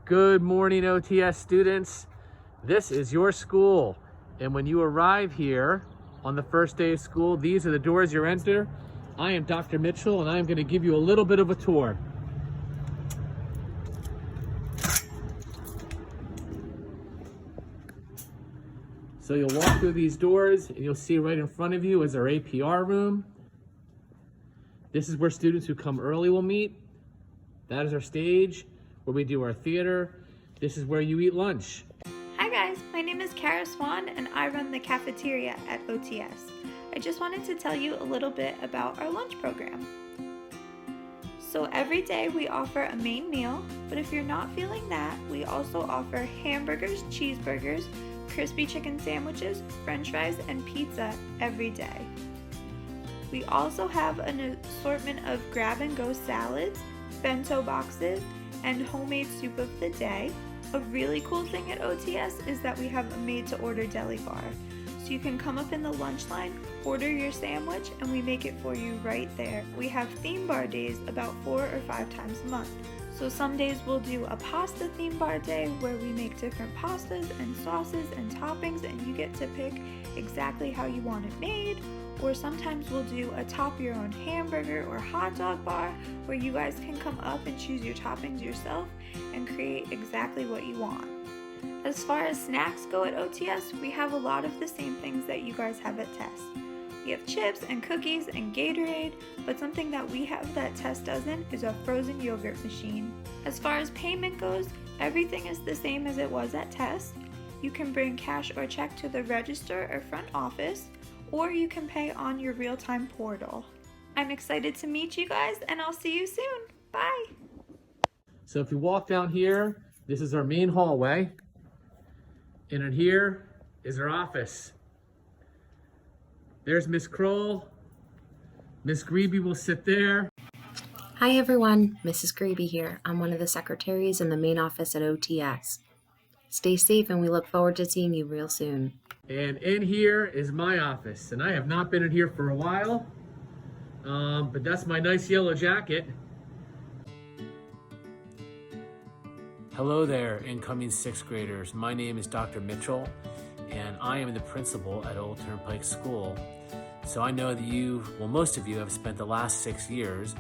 Good morning, OTS students. This is your school. And when you arrive here on the first day of school, these are the doors you enter. I am Dr. Mitchell, and I am going to give you a little bit of a tour. So you'll walk through these doors, and you'll see right in front of you is our APR room. This is where students who come early will meet. That is our stage, where we do our theater. This is where you eat lunch. Hi guys, my name is Kara Swan and I run the cafeteria at OTS. I just wanted to tell you a little bit about our lunch program. So every day we offer a main meal, but if you're not feeling that, we also offer hamburgers, cheeseburgers, crispy chicken sandwiches, french fries, and pizza every day. We also have an assortment of grab-and-go salads, bento boxes, and homemade soup of the day. A really cool thing at OTS is that we have a made-to-order deli bar. So you can come up in the lunch line, order your sandwich, and we make it for you right there. We have theme bar days about 4 or 5 times a month. So some days we'll do a pasta theme bar day where we make different pastas and sauces and toppings, and you get to pick exactly how you want it made. Or sometimes we'll do a top your own hamburger or hot dog bar where you guys can come up and choose your toppings yourself and create exactly what you want. As far as snacks go at OTS, we have a lot of the same things that you guys have at TESS. We have chips and cookies and Gatorade, but something that we have that TESS doesn't is a frozen yogurt machine. As far as payment goes, everything is the same as it was at TESS. You can bring cash or check to the register or front office, or you can pay on your real-time portal. I'm excited to meet you guys, and I'll see you soon. Bye! So if you walk down here, this is our main hallway. And in here is our office. There's Miss Kroll. Miss Grebe will sit there. Hi everyone, Mrs. Grebe here. I'm one of the secretaries in the main office at OTS. Stay safe and we look forward to seeing you real soon. And in here is my office. And I have not been in here for a while, but that's my nice yellow jacket. Hello there, incoming 6th graders. My name is Dr. Mitchell, and I am the principal at Old Turnpike School. So I know that most of you have spent the last 6 years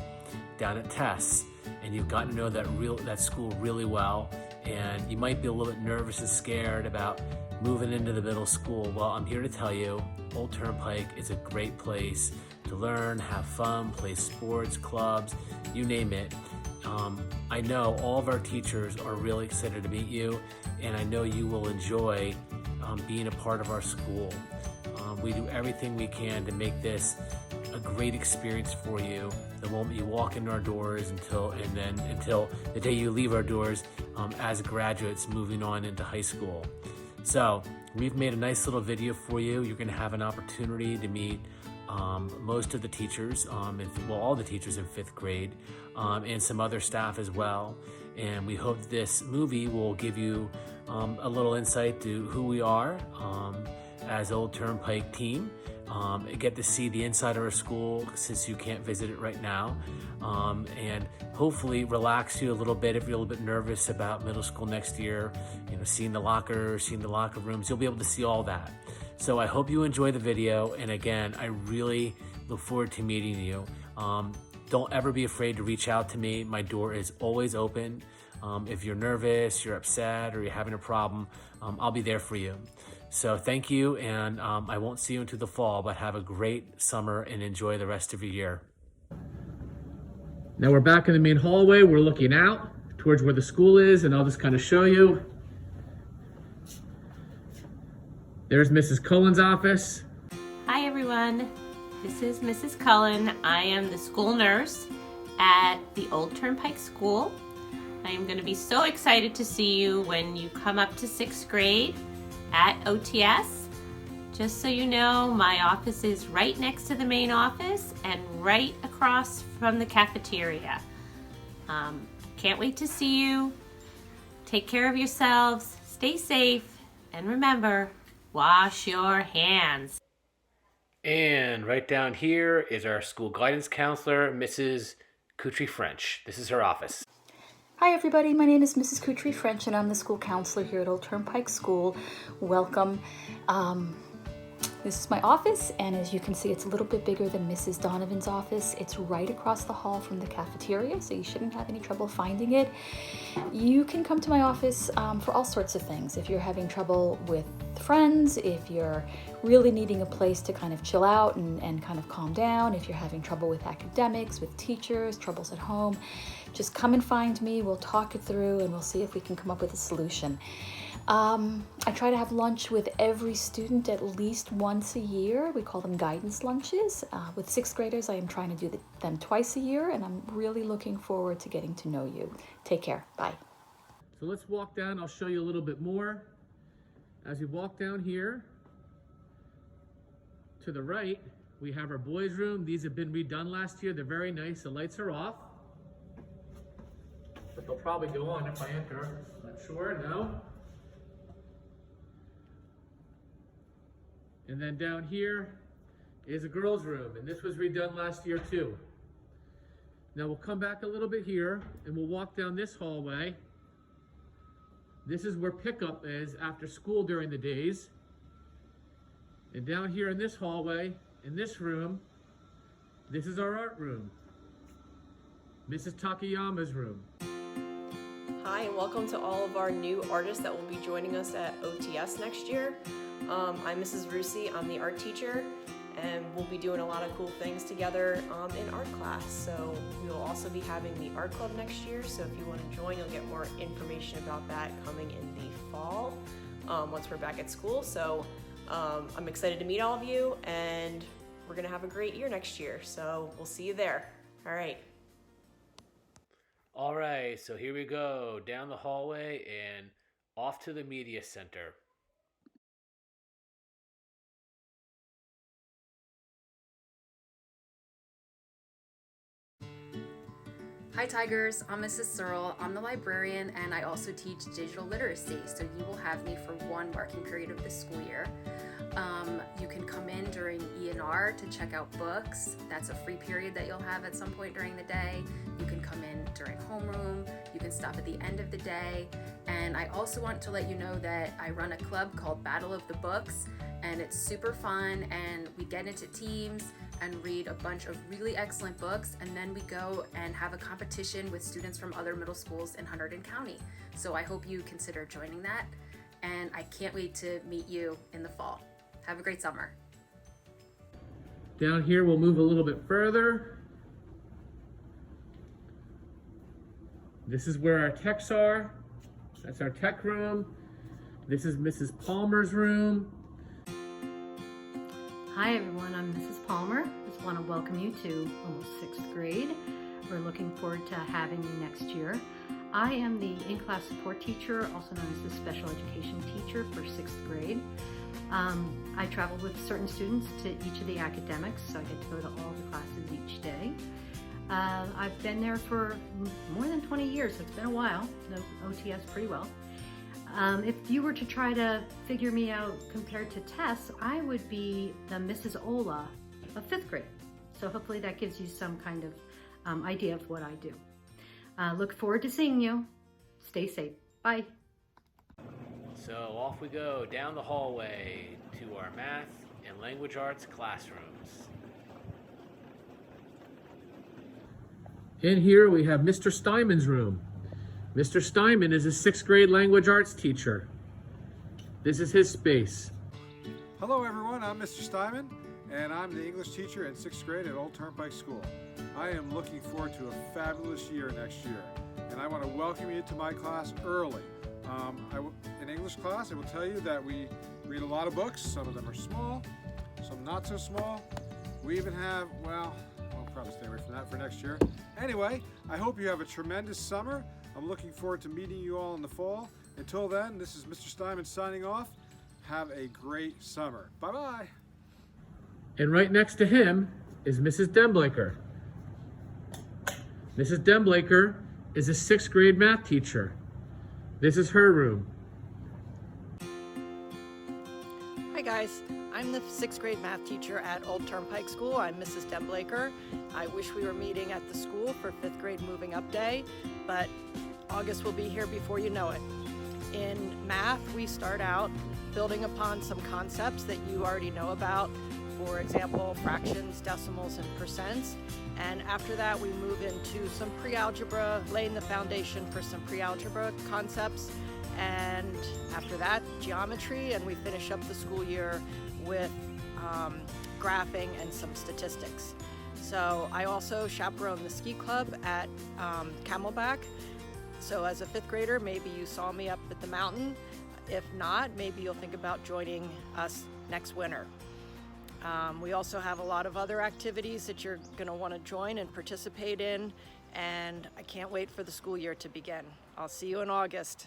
down at TESS, and you've gotten to know that school really well, and you might be a little bit nervous and scared about moving into the middle school. Well, I'm here to tell you, Old Turnpike is a great place to learn, have fun, play sports, clubs, you name it. I know all of our teachers are really excited to meet you, and I know you will enjoy being a part of our school. We do everything we can to make this a great experience for you the moment you walk into our doors until the day you leave our doors as graduates moving on into high school. So we've made a nice little video for you. You're going to have an opportunity to meet most of the teachers, all the teachers in 5th grade, and some other staff as well. And we hope this movie will give you a little insight to who we are as Old Turnpike team. Get to see the inside of our school since you can't visit it right now, and hopefully relax you a little bit if you're a little bit nervous about middle school next year. Seeing the lockers, seeing the locker rooms, you'll be able to see all that. So I hope you enjoy the video, and again, I really look forward to meeting you. Don't ever be afraid to reach out to me. My door is always open. If you're nervous, you're upset, or you're having a problem, I'll be there for you. So thank you, and I won't see you until the fall, but have a great summer and enjoy the rest of your year. Now we're back in the main hallway. We're looking out towards where the school is, and I'll just kind of show you. There's Mrs. Cullen's office. Hi everyone, this is Mrs. Cullen. I am the school nurse at the Old Turnpike School. I am going to be so excited to see you when you come up to 6th grade at OTS. Just so you know, my office is right next to the main office and right across from the cafeteria. Can't wait to see you. Take care of yourselves, stay safe, and remember, wash your hands. And right down here is our school guidance counselor, Mrs. Coutry French. This is her office. Hi everybody, my name is Mrs. Kutri French and I'm the school counselor here at Old Turnpike School. Welcome. This is my office, and as you can see, it's a little bit bigger than Mrs. Donovan's office. It's right across the hall from the cafeteria, so you shouldn't have any trouble finding it. You can come to my office for all sorts of things. If you're having trouble with friends, if you're really needing a place to kind of chill out and kind of calm down, if you're having trouble with academics, with teachers, troubles at home, just come and find me. We'll talk it through and we'll see if we can come up with a solution. I try to have lunch with every student at least once a year. We call them guidance lunches. With sixth graders, I am trying to do them twice a year, and I'm really looking forward to getting to know you. Take care. Bye. So let's walk down. I'll show you a little bit more. As we walk down here, to the right, we have our boys' room. These have been redone last year. They're very nice. The lights are off, but they'll probably go on if I enter. Not sure, no. And then down here is a girls' room, and this was redone last year too. Now we'll come back a little bit here and we'll walk down this hallway. This is where pickup is after school during the days. And down here in this hallway, in this room, this is our art room. Mrs. Takayama's room. Hi, and welcome to all of our new artists that will be joining us at OTS next year. I'm Mrs. Rusi, I'm the art teacher, and we'll be doing a lot of cool things together in art class. So we will also be having the art club next year, so if you want to join, you'll get more information about that coming in the fall once we're back at school. So I'm excited to meet all of you, and we're going to have a great year next year, so we'll see you there. All right. All right, so here we go, down the hallway and off to the media center. Hi Tigers, I'm Mrs. Searle. I'm the librarian and I also teach digital literacy, so you will have me for one working period of the school year. You can come in during E&R to check out books. That's a free period that you'll have at some point during the day. You can come in during homeroom. You can stop at the end of the day. And I also want to let you know that I run a club called Battle of the Books, and it's super fun, and we get into teams and read a bunch of really excellent books, and then we go and have a competition with students from other middle schools in Hunterdon County. So I hope you consider joining that, and I can't wait to meet you in the fall. Have a great summer. Down here, we'll move a little bit further. This is where our techs are. That's our tech room. This is Mrs. Palmer's room. Hi everyone, I'm Mrs. Palmer. Just want to welcome you to almost 6th grade. We're looking forward to having you next year. I am the in-class support teacher, also known as the special education teacher for 6th grade. I travel with certain students to each of the academics, so I get to go to all the classes each day. I've been there for more than 20 years, so it's been a while. Know OTS pretty well. If you were to try to figure me out compared to Tess, I would be the Mrs. Ola of 5th grade. So hopefully that gives you some kind of idea of what I do. Look forward to seeing you. Stay safe. Bye. So off we go down the hallway to our math and language arts classrooms. In here we have Mr. Steinman's room. Mr. Steinman is a 6th grade language arts teacher. This is his space. Hello everyone, I'm Mr. Steinman, and I'm the English teacher in 6th grade at Old Turnpike School. I am looking forward to a fabulous year next year, and I want to welcome you to my class early. In English class, I will tell you that we read a lot of books. Some of them are small, some not so small. We even have, well, I'll probably stay away from that for next year. Anyway, I hope you have a tremendous summer. I'm looking forward to meeting you all in the fall. Until then, this is Mr. Steinman signing off. Have a great summer. Bye-bye. And right next to him is Mrs. Demblaker. Mrs. Demblaker is a 6th grade math teacher. This is her room. Hi guys, I'm the 6th grade math teacher at Old Turnpike School. I'm Mrs. Demblaker. I wish we were meeting at the school for 5th grade moving up day, but August will be here before you know it. In math, we start out building upon some concepts that you already know about. For example, fractions, decimals, and percents. And after that, we move into some pre-algebra, laying the foundation for some pre-algebra concepts. And after that, geometry, and we finish up the school year with graphing and some statistics. So I also chaperone the ski club at Camelback. So as a 5th grader, maybe you saw me up at the mountain. If not, maybe you'll think about joining us next winter. We also have a lot of other activities that you're going to want to join and participate in, and I can't wait for the school year to begin. I'll see you in August.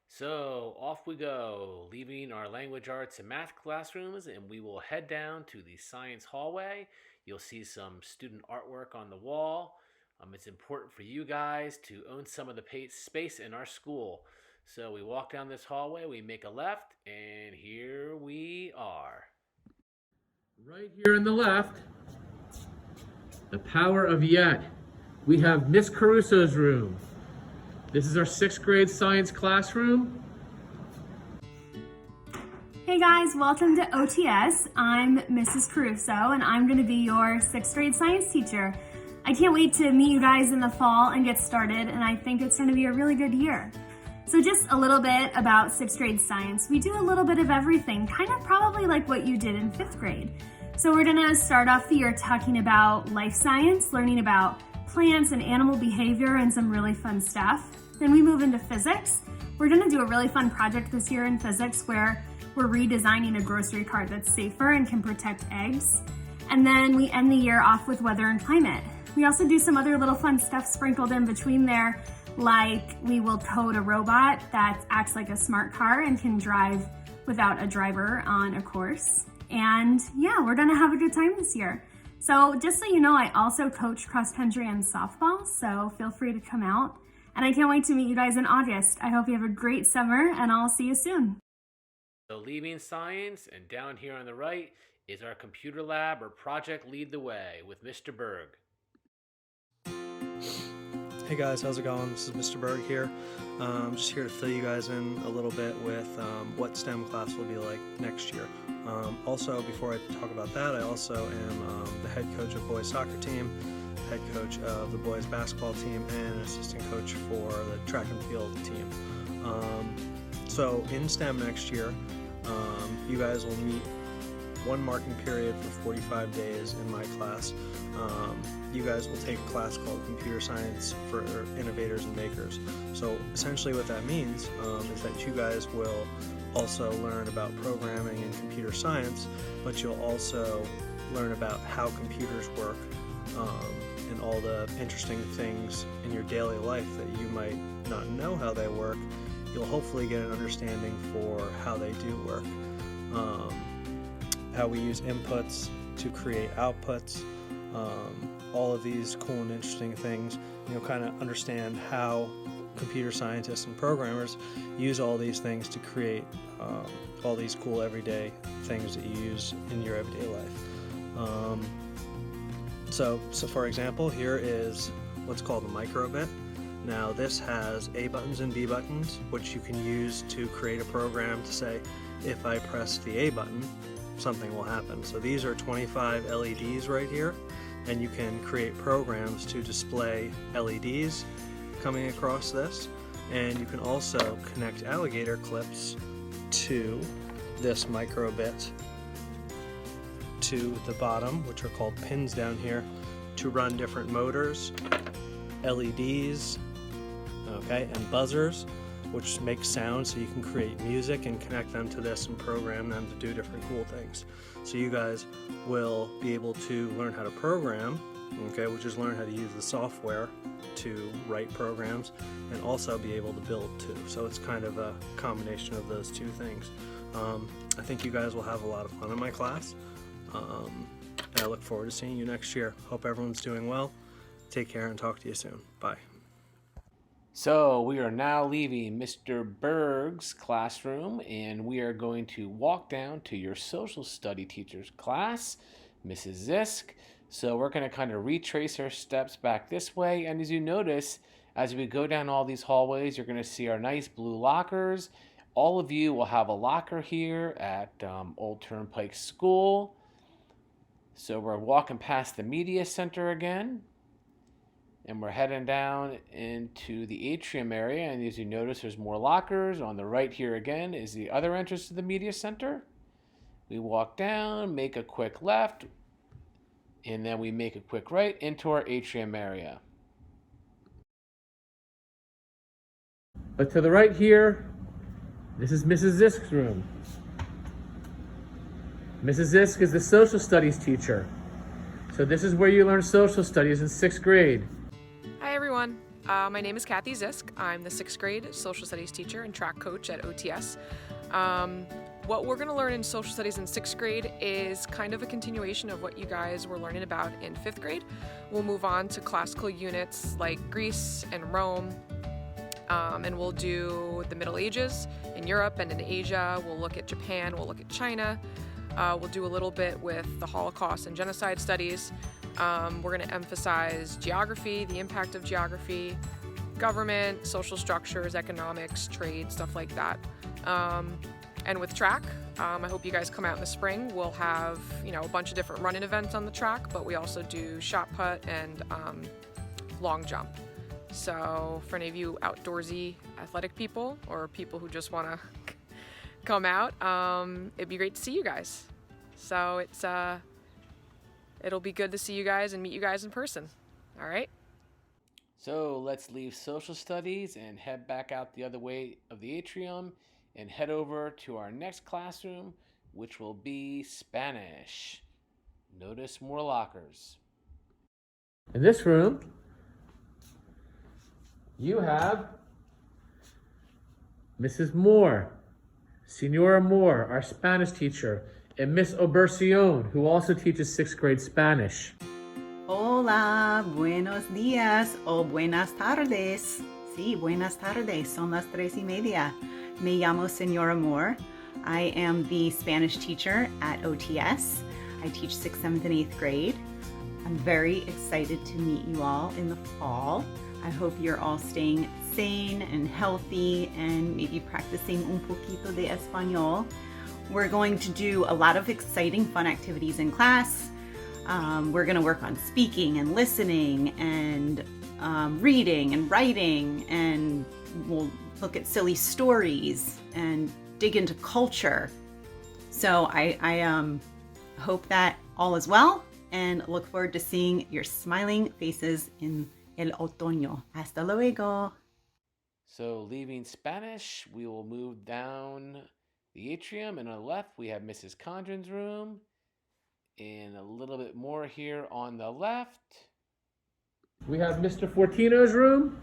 So off we go, leaving our language arts and math classrooms, and we will head down to the science hallway. You'll see some student artwork on the wall. It's important for you guys to own some of the space in our school. So we walk down this hallway, we make a left, and here we are. Right here on the left, the power of yet. We have Miss Caruso's room. This is our 6th grade science classroom. Hey guys, welcome to OTS. I'm Mrs. Caruso and I'm going to be your 6th grade science teacher. I can't wait to meet you guys in the fall and get started, and I think it's going to be a really good year. So just a little bit about 6th grade science. We do a little bit of everything, kind of probably like what you did in 5th grade. So we're going to start off the year talking about life science, learning about plants and animal behavior and some really fun stuff. Then we move into physics. We're going to do a really fun project this year in physics where we're redesigning a grocery cart that's safer and can protect eggs. And then we end the year off with weather and climate. We also do some other little fun stuff sprinkled in between there, like we will code a robot that acts like a smart car and can drive without a driver on a course. And yeah, we're gonna have a good time this year. So just so you know, I also coach cross country and softball, so feel free to come out. And I can't wait to meet you guys in August. I hope you have a great summer, and I'll see you soon. So leaving science, and down here on the right is our computer lab or project Lead the Way with Mr. Berg. Hey guys, how's it going? This is Mr. Berg here. I'm just here to fill you guys in a little bit with what STEM class will be like next year. Also, before I talk about that, I also am the head coach of boys soccer team, head coach of the boys basketball team, and an assistant coach for the track and field team. So in STEM next year, you guys will meet one marking period for 45 days in my class. You guys will take a class called Computer Science for Innovators and Makers. So essentially what that means is that you guys will also learn about programming and computer science, but you'll also learn about how computers work and all the interesting things in your daily life that you might not know how they work. You'll hopefully get an understanding for how they do work. How we use inputs to create outputs, all of these cool and interesting things. You'll kind of understand how computer scientists and programmers use all these things to create all these cool everyday things that you use in your everyday life. So for example, here is what's called a microbit. Now this has A buttons and B buttons, which you can use to create a program to say, if I press the A button, something will happen. So these are 25 LEDs right here, and you can create programs to display LEDs coming across this, and you can also connect alligator clips to this microbit to the bottom, which are called pins down here, to run different motors, LEDs, okay, and buzzers, which make sound, so you can create music and connect them to this and program them to do different cool things. So you guys will be able to learn how to program, okay, which is learn how to use the software to write programs, and also be able to build too. So it's kind of a combination of those two things. I think you guys will have a lot of fun in my class. And I look forward to seeing you next year. Hope everyone's doing well. Take care and talk to you soon. Bye. So we are now leaving Mr. Berg's classroom, and we are going to walk down to your social study teacher's class, Mrs. Zisk. So we're going to kind of retrace our steps back this way, and as you notice, As we go down all these hallways, you're going to see our nice blue lockers. All of you will have a locker here at Old Turnpike School. So we're walking past the media center again, and we're heading down into the atrium area. And as you notice, there's more lockers. On the right here again is the other entrance to the media center. We walk down, make a quick left, and then we make a quick right into our atrium area. But to the right here, this is Mrs. Zisk's room. Mrs. Zisk is the social studies teacher. So this is where you learn social studies in 6th grade. Hi everyone, my name is Kathy Zisk. I'm the 6th grade social studies teacher and track coach at OTS. What we're going to learn in social studies in 6th grade is kind of a continuation of what you guys were learning about in 5th grade. We'll move on to classical units like Greece and Rome, and we'll do the Middle Ages in Europe and in Asia. We'll look at Japan, we'll look at China. We'll do a little bit with the Holocaust and genocide studies. We're going to emphasize geography, the impact of geography, government, social structures, economics, trade, stuff like that. And with track, I hope you guys come out in the spring. We'll have, a bunch of different running events on the track, but we also do shot put and long jump. So for any of you outdoorsy athletic people or people who just want to come out, it'd be great to see you guys. So it'll be good to see you guys and meet you guys in person. All right? So let's leave social studies and head back out the other way of the atrium and head over to our next classroom, which will be Spanish. Notice more lockers. In this room, you have Mrs. Moore, Senora Moore, our Spanish teacher, and Miss Obercion, who also teaches 6th grade Spanish. Hola, buenos días o buenas tardes. Sí, buenas tardes, son las 3:30. Me llamo Senora Moore. I am the Spanish teacher at OTS. I teach 6th, 7th, and 8th grade. I'm very excited to meet you all in the fall. I hope you're all staying sane and healthy and maybe practicing un poquito de español. We're going to do a lot of exciting, fun activities in class. We're going to work on speaking and listening and reading and writing, and we'll look at silly stories and dig into culture. So I hope that all is well and look forward to seeing your smiling faces in el otoño. Hasta luego. So leaving Spanish, we will move down the atrium, and on the left we have Mrs. Condren's room, and a little bit more here on the left. We have Mr. Fortino's room.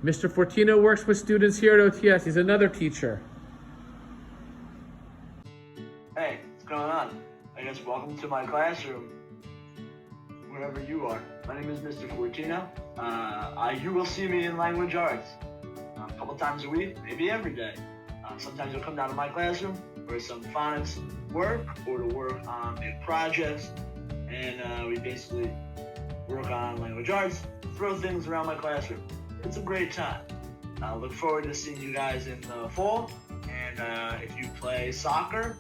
Mr. Fortino works with students here at OTS. He's another teacher. Hey, what's going on? I guess welcome to my classroom, wherever you are. My name is Mr. Fortino. You will see me in language arts a couple times a week, maybe every day. Sometimes you'll come down to my classroom for some phonics work or to work on big projects, and we basically work on language arts, throw things around my classroom. It's a great time. I look forward to seeing you guys in the fall, and if you play soccer,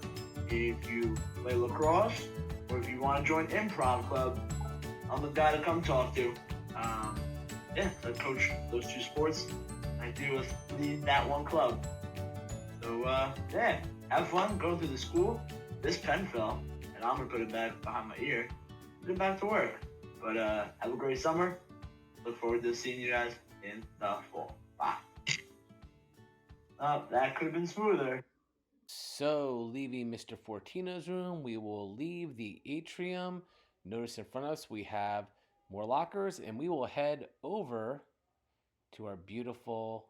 if you play lacrosse, or if you want to join improv club, I'm the guy to come talk to. I coach those two sports. I do lead that one club. So have fun going through the school. This pen fell, and I'm gonna put it back behind my ear. Get back to work. But have a great summer. Look forward to seeing you guys in the fall. Bye. That could have been smoother. So leaving Mr. Fortino's room, we will leave the atrium. Notice in front of us we have more lockers, and we will head over to our beautiful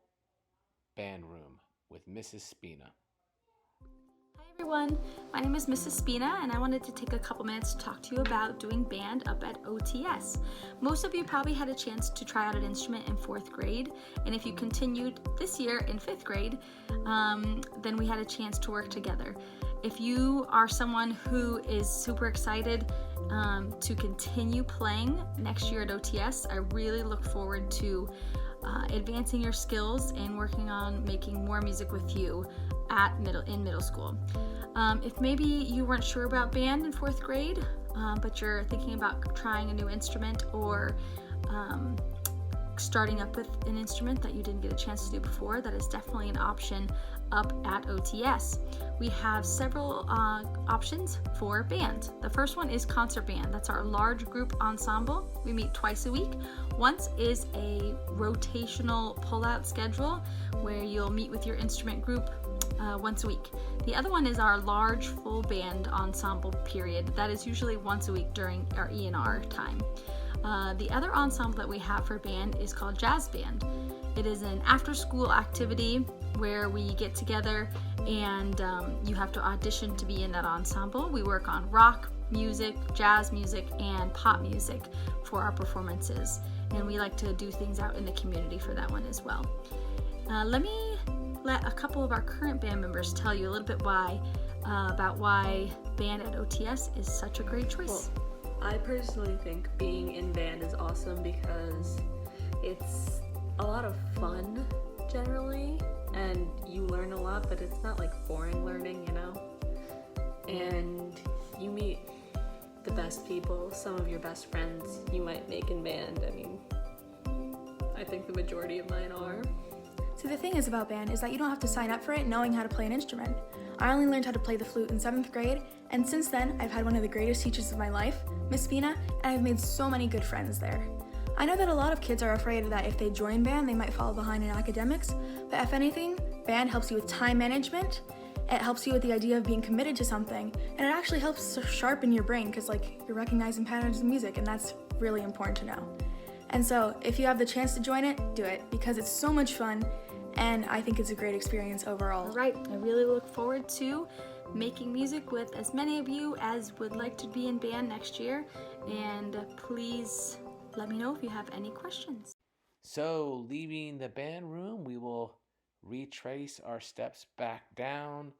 band room with Mrs. Spina. Hi everyone, my name is Mrs. Spina, and I wanted to take a couple minutes to talk to you about doing band up at OTS. Most of you probably had a chance to try out an instrument in 4th grade, and if you continued this year in 5th grade, then we had a chance to work together. If you are someone who is super excited to continue playing next year at OTS, I really look forward to advancing your skills and working on making more music with you in middle school. If maybe you weren't sure about band in 4th grade, but you're thinking about trying a new instrument or starting up with an instrument that you didn't get a chance to do before, that is definitely an option up at OTS. We have several options for band. The first one is concert band. That's our large group ensemble. We meet twice a week. Once is a rotational pull-out schedule where you'll meet with your instrument group once a week. The other one is our large full band ensemble period. That is usually once a week during our E&R time. The other ensemble that we have for band is called Jazz Band. It is an after-school activity where we get together and you have to audition to be in that ensemble. We work on rock music, jazz music, and pop music for our performances. And we like to do things out in the community for that one as well. Let me let a couple of our current band members tell you a little bit about why band at OTS is such a great choice. Well, I personally think being in band is awesome because it's a lot of fun generally, and you learn a lot, but it's not like boring learning, you know? And you meet the best people, some of your best friends you might make in band. I mean, I think the majority of mine are. See, the thing is about band is that you don't have to sign up for it knowing how to play an instrument. I only learned how to play the flute in 7th grade, and since then, I've had one of the greatest teachers of my life, Miss Spina, and I've made so many good friends there. I know that a lot of kids are afraid that if they join band, they might fall behind in academics, but if anything, band helps you with time management, it helps you with the idea of being committed to something, and it actually helps sharpen your brain because you're recognizing patterns in music, and that's really important to know. And so, if you have the chance to join it, do it, because it's so much fun, and I think it's a great experience overall. Right, I really look forward to making music with as many of you as would like to be in band next year, and please let me know if you have any questions. So, leaving the band room, we will retrace our steps back down,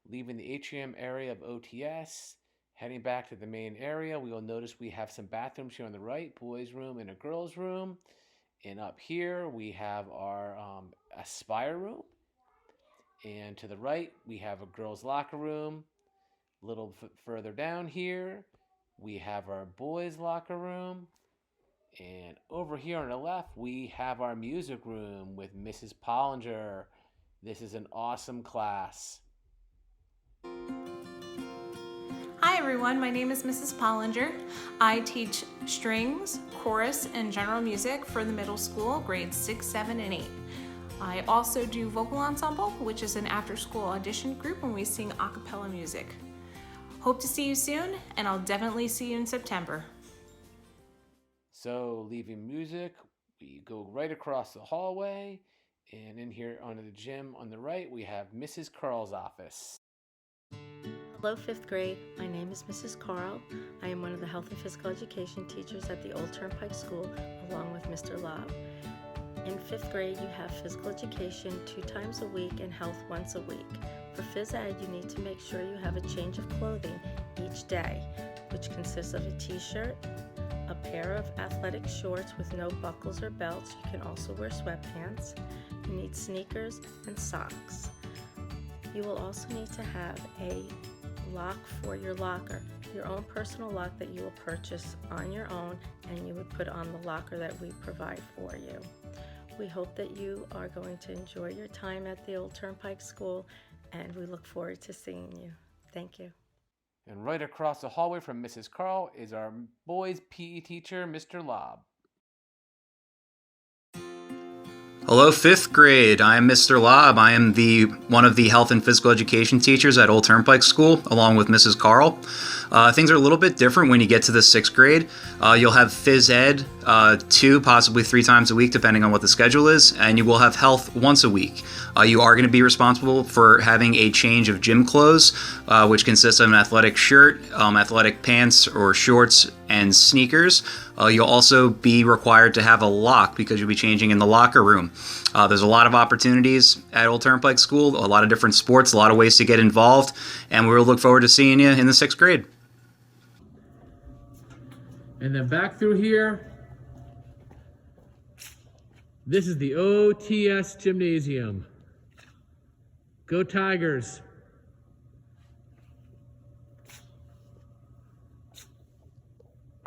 leaving the atrium area of OTS, heading back to the main area. We will notice we have some bathrooms here on the right, boys' room and a girls' room. And up here, we have our Aspire room. And to the right, we have a girls' locker room. A little further down here, we have our boys' locker room. And over here on the left, we have our music room with Mrs. Pollinger. This is an awesome class. Hi everyone, my name is Mrs. Pollinger. I teach strings, chorus, and general music for the middle school, grades 6, 7, and 8. I also do vocal ensemble, which is an after-school audition group when we sing a cappella music. Hope to see you soon, and I'll definitely see you in September. So, leaving music, we go right across the hallway, and in here under the gym on the right, we have Mrs. Carl's office. Hello, 5th grade. My name is Mrs. Carl. I am one of the health and physical education teachers at the Old Turnpike School, along with Mr. Lobb. In 5th grade, you have physical education 2 times a week and health once a week. For phys ed, you need to make sure you have a change of clothing each day, which consists of a t-shirt, a pair of athletic shorts with no buckles or belts. You can also wear sweatpants. You need sneakers and socks. You will also need to have a lock for your locker, your own personal lock that you will purchase on your own and you would put on the locker that we provide for you. We hope that you are going to enjoy your time at the Old Turnpike School, and we look forward to seeing you. Thank you. And right across the hallway from Mrs. Carl is our boys' PE teacher, Mr. Lobb. Hello, 5th grade. I am Mr. Lobb. I am one of the health and physical education teachers at Old Turnpike School, along with Mrs. Carl. Things are a little bit different when you get to the 6th grade. You'll have phys ed 2, possibly 3 times a week, depending on what the schedule is, and you will have health once a week. You are going to be responsible for having a change of gym clothes, which consists of an athletic shirt, athletic pants or shorts, and sneakers. You'll also be required to have a lock because you'll be changing in the locker room. There's a lot of opportunities at Old Turnpike School, a lot of different sports, a lot of ways to get involved, and we'll look forward to seeing you in the 6th grade. And then back through here, This is the OTS Gymnasium. Go Tigers!